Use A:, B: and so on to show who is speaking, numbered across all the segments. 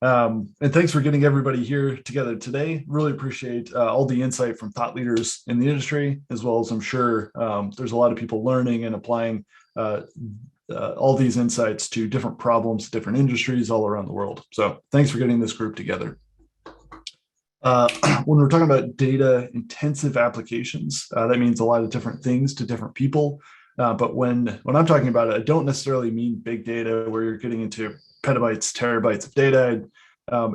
A: And thanks for getting everybody here together today. Really appreciate all the insight from thought leaders in the industry, as well as I'm sure there's a lot of people learning and applying uh, all these insights to different problems, different industries all around the world. So thanks for getting this group together. When we're talking about data intensive applications, that means a lot of different things to different people. But when I'm talking about it, I don't necessarily mean big data where you're getting into petabytes, terabytes of data.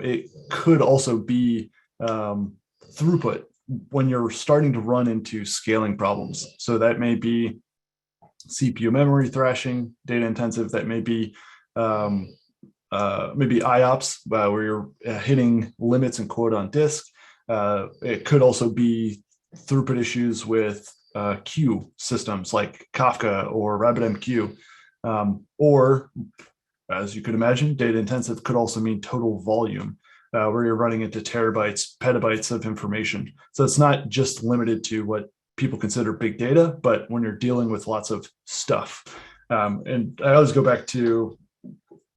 A: It could also be throughput when you're starting to run into scaling problems. So that may be CPU memory thrashing, data intensive. That may be maybe IOPS, where you're hitting limits and quota on disk. It could also be throughput issues with queue systems like Kafka or RabbitMQ, or as you could imagine, data intensive could also mean total volume, where you're running into terabytes, petabytes of information. So it's not just limited to what people consider big data, but when you're dealing with lots of stuff. And I always go back to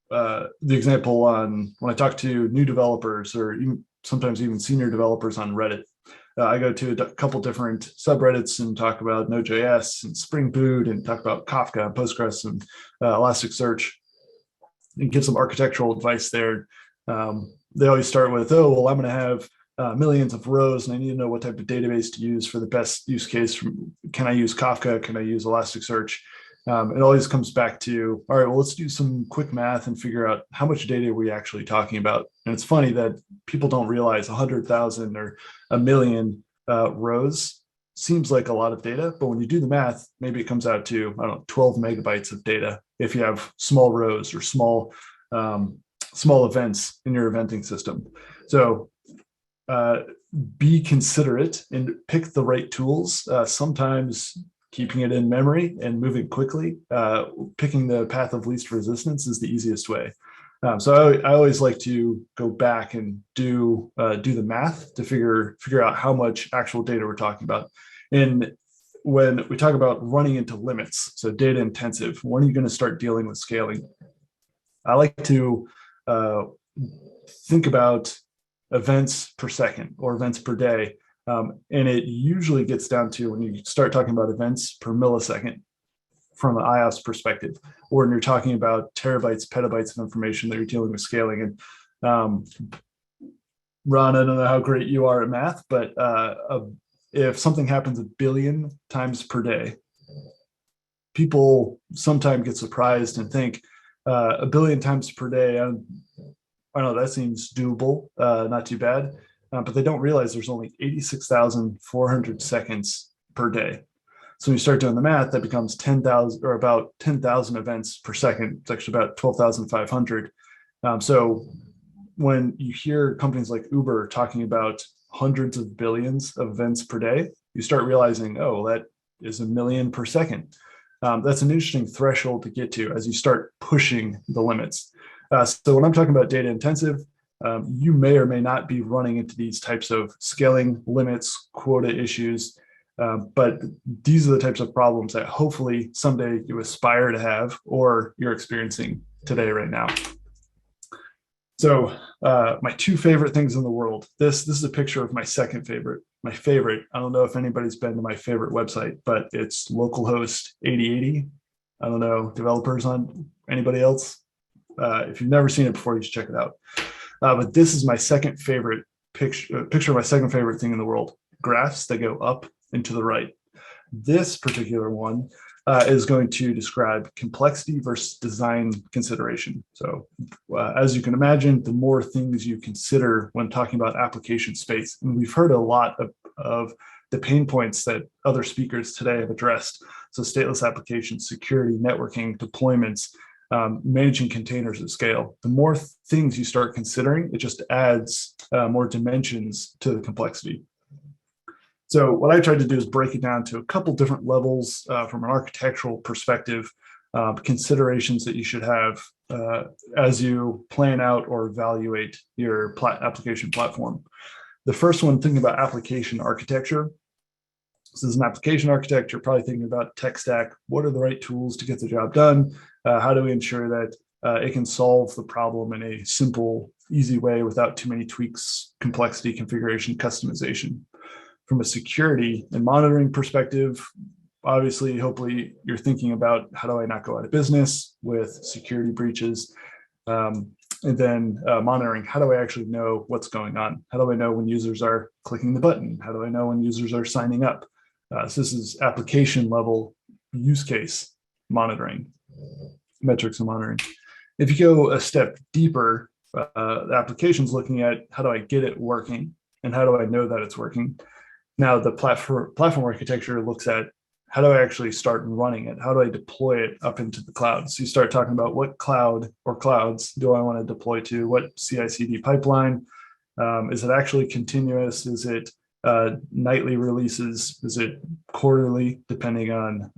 A: the example on when I talk to new developers or even sometimes even senior developers on Reddit. I go to a couple different subreddits and talk about Node.js and Spring Boot and talk about Kafka and Postgres and Elasticsearch and give some architectural advice there. They always start with, oh, well, I'm going to have millions of rows and I need to know what type of database to use for the best use case. Can I use Kafka? Can I use Elasticsearch? It always comes back to, all right, well, let's do some quick math and figure out how much data are we actually talking about. And it's funny that people don't realize 100,000 or a million rows seems like a lot of data, but when you do the math, maybe it comes out to, I don't know, 12 megabytes of data if you have small rows or small events in your eventing system. So be considerate and pick the right tools. Sometimes keeping it in memory and moving quickly, picking the path of least resistance is the easiest way. So I always like to go back and do the math to figure out how much actual data we're talking about. And when we talk about running into limits, so data intensive, when are you going to start dealing with scaling? I like to think about events per second or events per day. And it usually gets down to when you start talking about events per millisecond from an IOPS perspective, or when you're talking about terabytes, petabytes of information that you're dealing with scaling. And Ron, I don't know how great you are at math, but if something happens a billion times per day, people sometimes get surprised and think a billion times per day, I don't know, that seems doable, not too bad. But they don't realize there's only 86,400 seconds per day. So when you start doing the math, that becomes 10,000 or about 10,000 events per second. It's actually about 12,500. So when you hear companies like Uber talking about hundreds of billions of events per day, you start realizing, oh, that is a million per second. That's an interesting threshold to get to as you start pushing the limits. So when I'm talking about data intensive, you may or may not be running into these types of scaling limits, quota issues, but these are the types of problems that hopefully someday you aspire to have or you're experiencing today right now. So my two favorite things in the world. This is a picture of my second favorite. My favorite, I don't know if anybody's been to my favorite website, but it's localhost 8080. I don't know, developers on anybody else? If you've never seen it before, you should check it out. But this is my second favorite picture of my second favorite thing in the world, graphs that go up and to the right. This particular one is going to describe complexity versus design consideration. So as you can imagine, the more things you consider when talking about application space, and we've heard a lot of the pain points that other speakers today have addressed. So stateless applications, security, networking, deployments, managing containers at scale. The more things you start considering, it just adds more dimensions to the complexity. So what I tried to do is break it down to a couple different levels from an architectural perspective, considerations that you should have as you plan out or evaluate your application platform. The first one, thinking about application architecture. This is an application architect. You're probably thinking about tech stack. What are the right tools to get the job done? How do we ensure that it can solve the problem in a simple easy way without too many tweaks, complexity, configuration, customization. From a security and monitoring perspective, obviously, hopefully you're thinking about how do I not go out of business with security breaches? And then monitoring, how do I actually know what's going on? How do I know when users are clicking the button? How do I know when users are signing up? So this is application level use case monitoring, metrics and monitoring. If you go a step deeper, the application's looking at how do I get it working and how do I know that it's working? Now the platform architecture looks at how do I actually start running it? How do I deploy it up into the cloud? So you start talking about what cloud or clouds do I want to deploy to? What CI/CD pipeline? Is it actually continuous? Is it nightly releases? Is it quarterly, depending on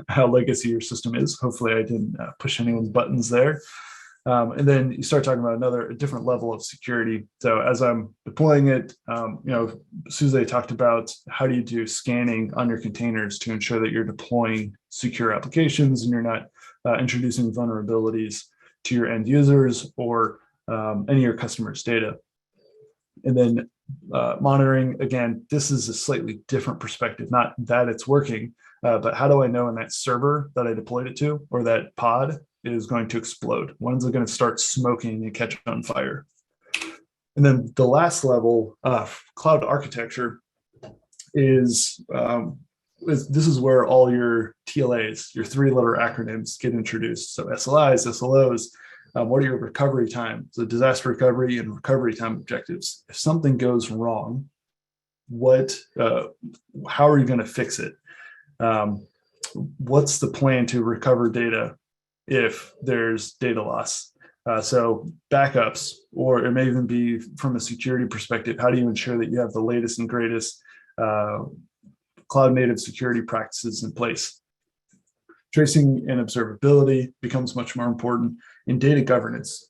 A: how legacy your system is? Hopefully I didn't push anyone's buttons there. And then you start talking about a different level of security. So as I'm deploying it, Suze talked about how do you do scanning on your containers to ensure that you're deploying secure applications and you're not introducing vulnerabilities to your end users or any of your customers' data. And then monitoring, again, this is a slightly different perspective, not that it's working, but how do I know in that server that I deployed it to or that pod is going to explode? When's it going to start smoking and catch on fire? And then the last level of cloud architecture is this is where all your TLAs, your three-letter acronyms, get introduced. So SLIs, SLOs, what are your recovery times, the disaster recovery and recovery time objectives? If something goes wrong, how are you going to fix it? What's the plan to recover data if there's data loss? So backups, or it may even be from a security perspective, how do you ensure that you have the latest and greatest cloud native security practices in place? Tracing and observability becomes much more important. In data governance,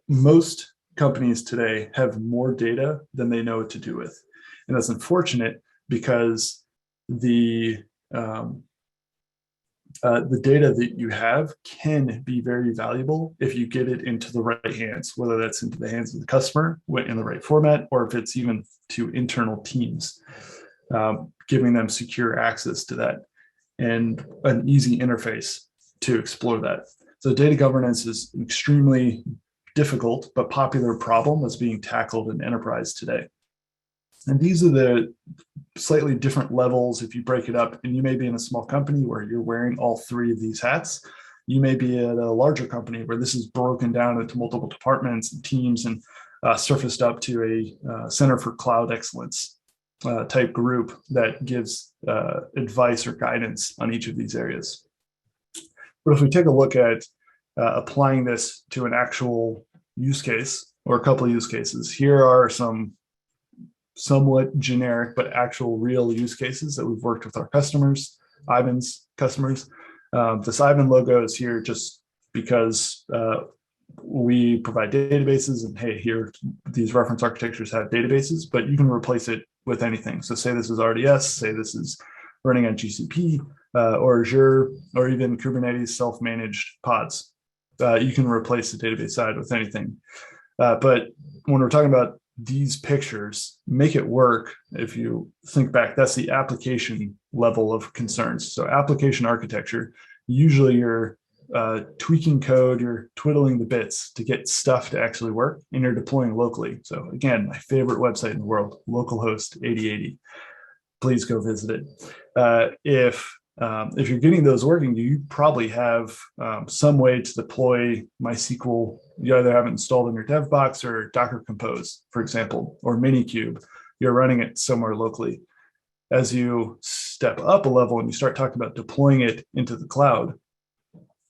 A: most companies today have more data than they know what to do with. And that's unfortunate because the data that you have can be very valuable if you get it into the right hands, whether that's into the hands of the customer in the right format, or if it's even to internal teams, giving them secure access to that and an easy interface to explore that. So data governance is an extremely difficult but popular problem that's being tackled in enterprise today. And these are the slightly different levels if you break it up. And you may be in a small company where you're wearing all three of these hats. You may be at a larger company where this is broken down into multiple departments and teams and surfaced up to a Center for Cloud Excellence type group that gives advice or guidance on each of these areas. But if we take a look at applying this to an actual use case or a couple of use cases, here are some somewhat generic but actual real use cases that we've worked with our customers, Aiven's customers. This Aiven logo is here just because we provide databases, and hey, here these reference architectures have databases, but you can replace it with anything. So say this is RDS, say this is running on GCP or Azure, or even Kubernetes self-managed pods. You can replace the database side with anything. But when we're talking about these pictures, make it work. If you think back, that's the application level of concerns. So application architecture, usually you're tweaking code, you're twiddling the bits to get stuff to actually work, and you're deploying locally. So again, my favorite website in the world, localhost 8080. Please go visit it. If you're getting those working, you probably have some way to deploy MySQL. You either have it installed in your dev box or Docker Compose, for example, or Minikube. You're running it somewhere locally. As you step up a level and you start talking about deploying it into the cloud,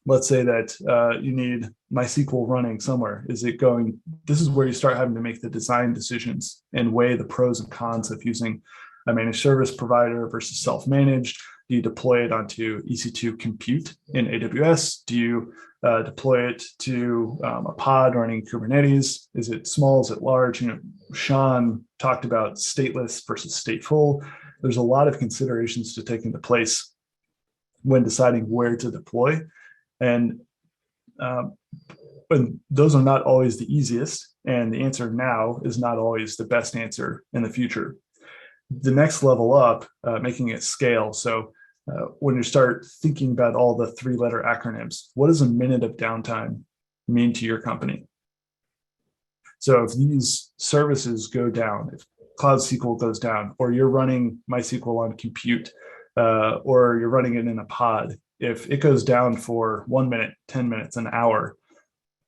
A: let's say that you need MySQL running somewhere. This is where you start having to make the design decisions and weigh the pros and cons of using a managed service provider versus self-managed. Do you deploy it onto EC2 compute in AWS? Do you deploy it to a pod running Kubernetes? Is it small? Is it large? Sean talked about stateless versus stateful. There's a lot of considerations to take into place when deciding where to deploy. And and those are not always the easiest, and the answer now is not always the best answer in the future. The next level up, making it scale. So when you start thinking about all the 3-letter acronyms, what does a minute of downtime mean to your company? So if these services go down, if Cloud SQL goes down, or you're running MySQL on compute, or you're running it in a pod, if it goes down for 1 minute, 10 minutes, an hour,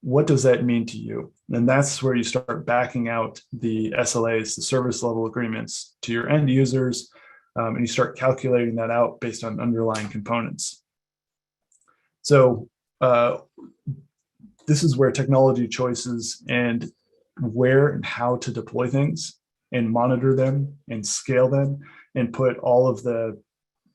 A: what does that mean to you? And that's where you start backing out the SLAs, the service level agreements, to your end users, and you start calculating that out based on underlying components. So this is where technology choices and where and how to deploy things and monitor them and scale them and put all of the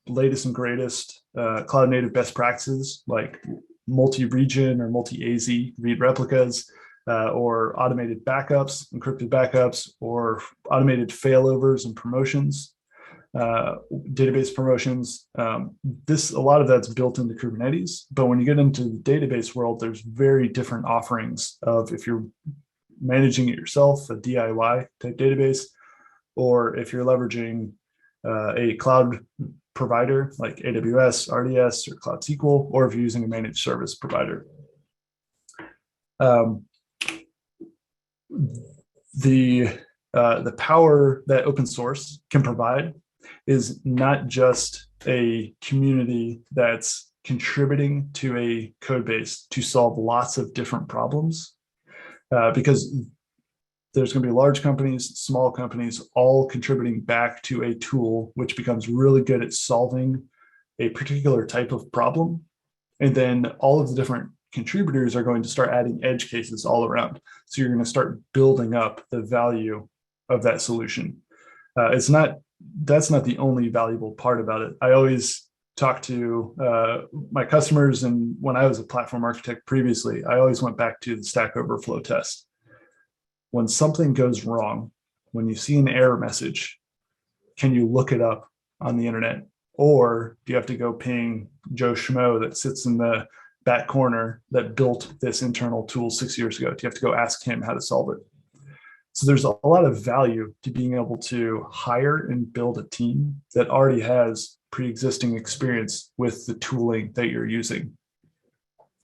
A: latest and greatest cloud native best practices like multi-region or multi-AZ read replicas, or automated backups, encrypted backups, or automated failovers and promotions, database promotions. A lot of that's built into Kubernetes, but when you get into the database world, there's very different offerings of if you're managing it yourself, a DIY type database, or if you're leveraging a cloud provider like AWS, RDS, or Cloud SQL, or if you're using a managed service provider. The power that open source can provide is not just a community that's contributing to a code base to solve lots of different problems, because there's going to be large companies, small companies, all contributing back to a tool which becomes really good at solving a particular type of problem. And then all of the different contributors are going to start adding edge cases all around. So you're going to start building up the value of that solution. That's not the only valuable part about it. I always talk to my customers, and when I was a platform architect previously, I always went back to the Stack Overflow test. When something goes wrong, when you see an error message, can you look it up on the internet? Or do you have to go ping Joe Schmo that sits in the back corner that built this internal tool 6 years ago? Do you have to go ask him how to solve it? So there's a lot of value to being able to hire and build a team that already has pre-existing experience with the tooling that you're using.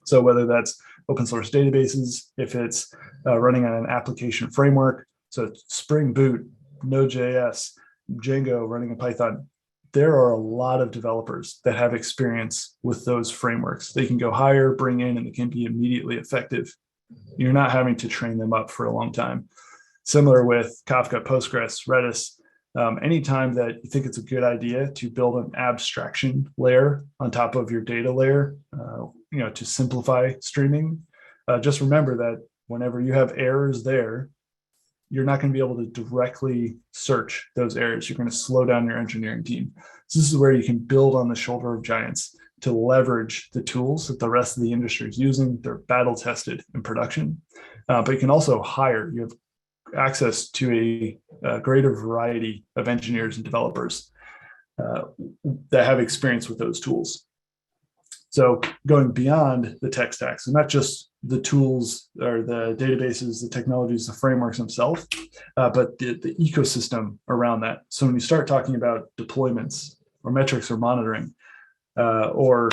A: So whether that's open source databases, if it's running on an application framework, so Spring Boot, Node.js, Django running in Python, there are a lot of developers that have experience with those frameworks. They can go hire, bring in, and they can be immediately effective. You're not having to train them up for a long time. Similar with Kafka, Postgres, Redis. Anytime that you think it's a good idea to build an abstraction layer on top of your data layer, to simplify streaming, just remember that whenever you have errors there, you're not going to be able to directly search those errors. You're going to slow down your engineering team. So this is where you can build on the shoulder of giants to leverage the tools that the rest of the industry is using. They're battle tested in production, but you can also hire. You have access to a greater variety of engineers and developers that have experience with those tools. So going beyond the tech stack, so not just the tools or the databases, the technologies, the frameworks themselves, but the ecosystem around that. So when you start talking about deployments or metrics or monitoring, or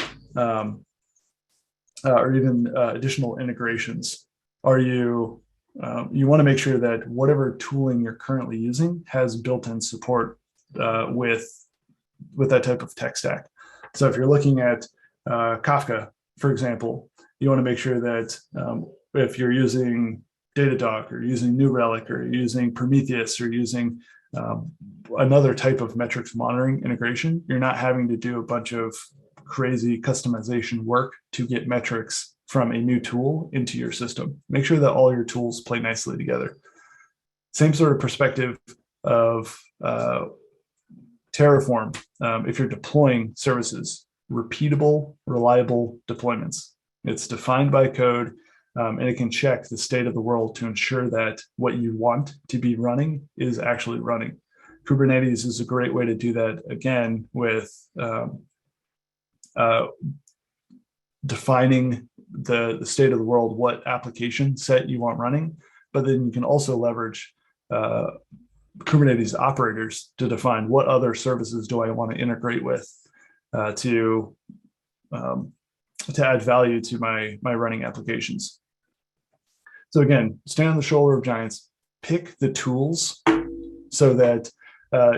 A: even additional integrations, you want to make sure that whatever tooling you're currently using has built-in support with that type of tech stack. So if you're looking at Kafka, for example, you want to make sure that if you're using Datadog or using New Relic or using Prometheus or using another type of metrics monitoring integration, you're not having to do a bunch of crazy customization work to get metrics from a new tool into your system. Make sure that all your tools play nicely together. Same sort of perspective of Terraform. If you're deploying services, repeatable, reliable deployments. It's defined by code, and it can check the state of the world to ensure that what you want to be running is actually running. Kubernetes is a great way to do that, again, with defining the state of the world, what application set you want running, but then you can also leverage Kubernetes operators to define what other services do I want to integrate with to add value to my running applications. So again, stand on the shoulder of giants, pick the tools so that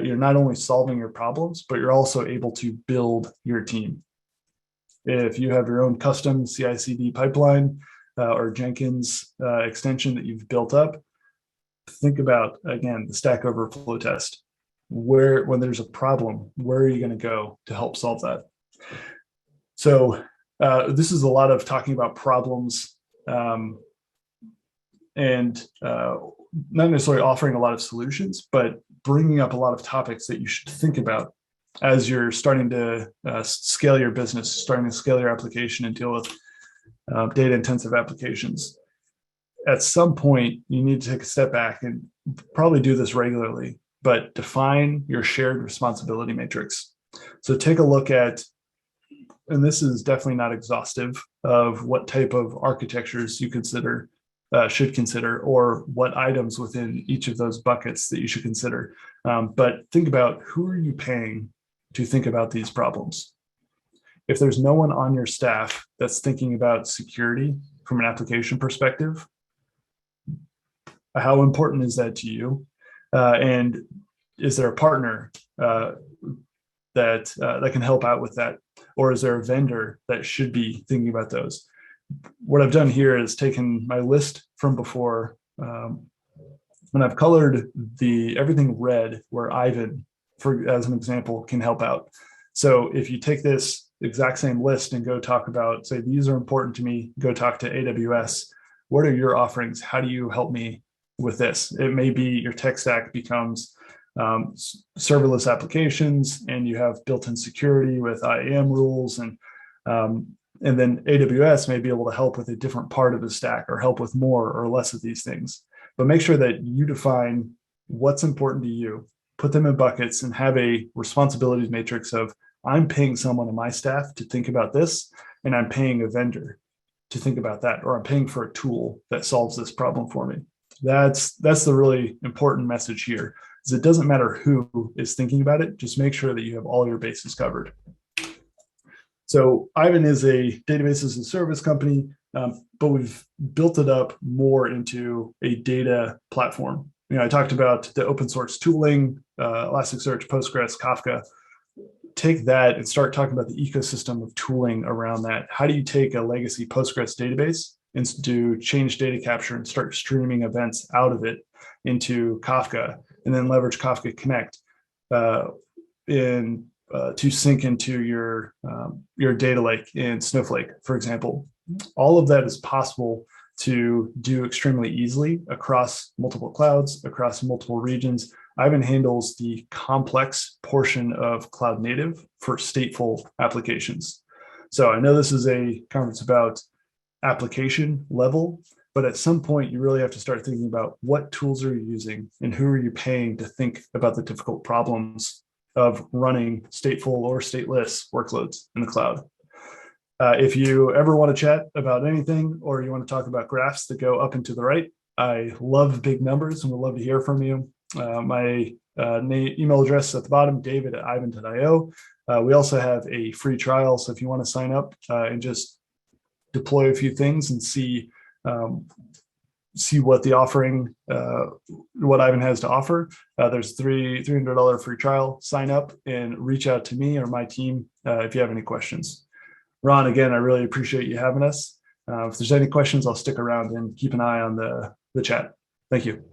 A: you're not only solving your problems, but you're also able to build your team. If you have your own custom CI/CD pipeline or Jenkins extension that you've built up, think about, again, the Stack Overflow test. When there's a problem, where are you going to go to help solve that? So this is a lot of talking about problems and not necessarily offering a lot of solutions, but bringing up a lot of topics that you should think about as you're starting to scale your business, starting to scale your application and deal with data-intensive applications. At some point, you need to take a step back and probably do this regularly, but define your shared responsibility matrix. So take a look at, and this is definitely not exhaustive, of what type of architectures you should consider, or what items within each of those buckets that you should consider. But think about, who are you paying to think about these problems? If there's no one on your staff that's thinking about security from an application perspective, how important is that to you? And is there a partner that can help out with that? Or is there a vendor that should be thinking about those? What I've done here is taken my list from before, and I've colored everything red where Aiven, as an example, can help out. So if you take this exact same list and go talk about, say, these are important to me, go talk to AWS. What are your offerings? How do you help me with this? It may be your tech stack becomes serverless applications, and you have built-in security with IAM rules, and then AWS may be able to help with a different part of the stack or help with more or less of these things. But make sure that you define what's important to you, put them in buckets, and have a responsibilities matrix of, I'm paying someone on my staff to think about this, and I'm paying a vendor to think about that, or I'm paying for a tool that solves this problem for me. That's the really important message here, is it doesn't matter who is thinking about it, just make sure that you have all your bases covered. So Aiven is a database as a service company, but we've built it up more into a data platform. I talked about the open source tooling, Elasticsearch, Postgres, Kafka. Take that and start talking about the ecosystem of tooling around that. How do you take a legacy Postgres database and do change data capture and start streaming events out of it into Kafka, and then leverage Kafka Connect to sync into your data lake in Snowflake, for example. All of that is possible to do extremely easily across multiple clouds, across multiple regions. Aiven handles the complex portion of cloud native for stateful applications. So I know this is a conference about application level, but at some point you really have to start thinking about what tools are you using and who are you paying to think about the difficult problems of running stateful or stateless workloads in the cloud. If you ever want to chat about anything, or you want to talk about graphs that go up and to the right, I love big numbers and would love to hear from you. My email address at the bottom, david@aiven.io. We also have a free trial, so if you want to sign up and just deploy a few things and see what the offering, what Aiven has to offer, there's $300 free trial. Sign up and reach out to me or my team if you have any questions. Ron, again, I really appreciate you having us. If there's any questions, I'll stick around and keep an eye on the chat. Thank you.